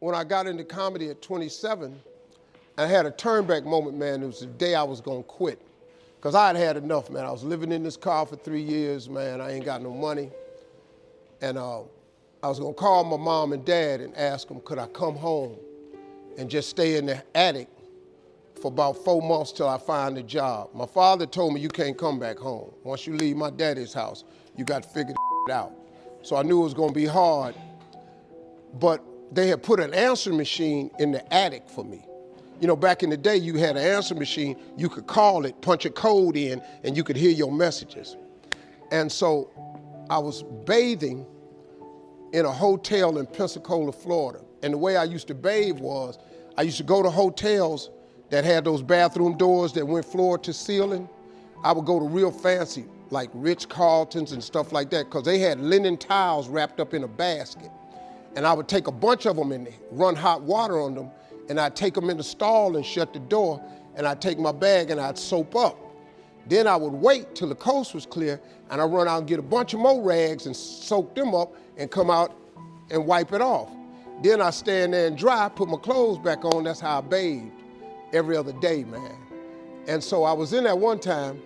when I got into comedy at 27, I had a turnback moment, man. It was the day I was gonna quit. Because I had had enough, man. I was living in this car for 3 years, man. I ain't got no money. And I was gonna call my mom and dad and ask them, could I come home and just stay in the attic for about 4 months till I find a job. My father told me, you can't come back home. Once you leave my daddy's house, you got to figure it out. So I knew it was gonna be hard, but they had put an answer machine in the attic for me. You know, back in the day, you had an answer machine, you could call it, punch a code in, and you could hear your messages. And so I was bathing in a hotel in Pensacola, Florida. And the way I used to bathe was, I used to go to hotels that had those bathroom doors that went floor to ceiling. I would go to real fancy, like Ritz-Carltons and stuff like that, because they had linen towels wrapped up in a basket. And I would take a bunch of them and run hot water on them, and I'd take them in the stall and shut the door, and I'd take my bag and I'd soap up. Then I would wait till the coast was clear, and I'd run out and get a bunch of more rags and soak them up and come out and wipe it off. Then I'd stand there and dry, put my clothes back on. That's how I bathed every other day, man. And so I was in there one time,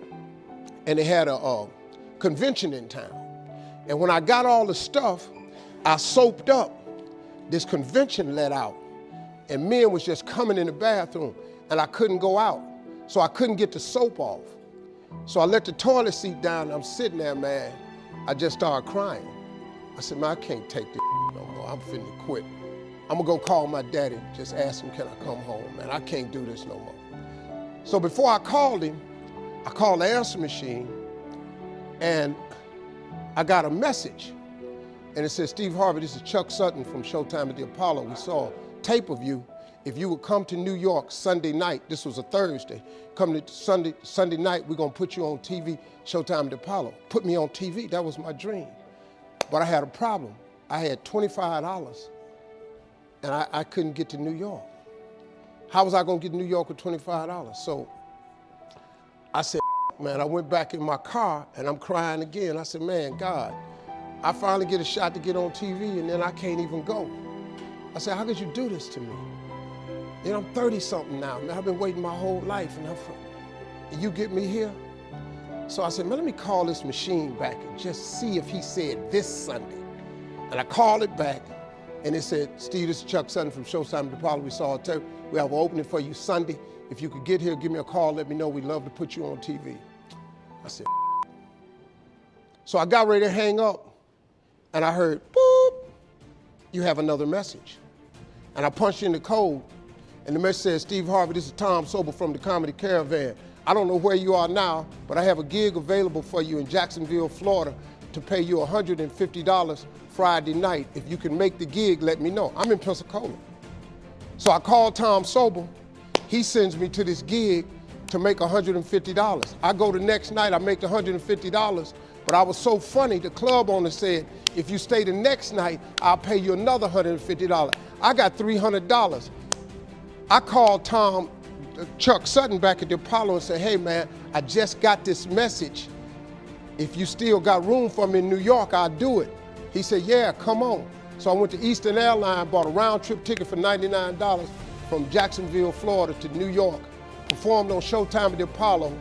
and they had a convention in town. And when I got all the stuff, I soaped up. This convention let out, and men was just coming in the bathroom, and I couldn't go out. So I couldn't get the soap off. So I let the toilet seat down, and I'm sitting there, man. I just started crying. I said, man, I can't take this no more. I'm finna quit. I'm gonna go call my daddy, just ask him, can I come home, man? I can't do this no more. So before I called him, I called the answer machine, and I got a message. And it said, Steve Harvey, this is Chuck Sutton from Showtime at the Apollo. We saw a tape of you. If you would come to New York Sunday night, this was a Thursday, come to Sunday night, we're gonna put you on TV, Showtime at the Apollo. Put me on TV, that was my dream. But I had a problem. I had $25, and I couldn't get to New York. How was I gonna get to New York with $25? So I said, man, I went back in my car, and I'm crying again. I said, man, God, I finally get a shot to get on TV, and then I can't even go. I said, how could you do this to me? You know, I'm 30-something now, man. I've been waiting my whole life, and you get me here? So I said, man, let me call this machine back and just see if he said this Sunday. And I called it back, and it said, Steve, this is Chuck Sutton from Showtime at the Apollo. We saw a tape. We have an opening for you Sunday. If you could get here, give me a call, let me know. We'd love to put you on TV. I said, so I got ready to hang up, and I heard, boop, you have another message. And I punched in the code, and the message says, Steve Harvey, this is Tom Sobel from the Comedy Caravan. I don't know where you are now, but I have a gig available for you in Jacksonville, Florida, to pay you $150 Friday night. If you can make the gig, let me know. I'm in Pensacola. So I called Tom Sobel. He sends me to this gig to make $150. I go the next night, I make the $150, but I was so funny, the club owner said, if you stay the next night, I'll pay you another $150. I got $300. I called Chuck Sutton back at the Apollo and said, hey man, I just got this message. If you still got room for me in New York, I'll do it. He said, yeah, come on. So I went to Eastern Airlines, bought a round trip ticket for $99 from Jacksonville, Florida to New York, performed on Showtime at the Apollo,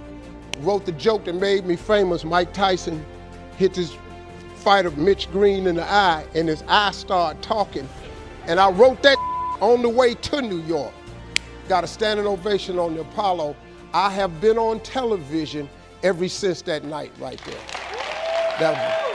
wrote the joke that made me famous. Mike Tyson hit his fighter Mitch Green in the eye, and his eye started talking. And I wrote that on the way to New York. Got a standing ovation on the Apollo. I have been on television ever since that night right there.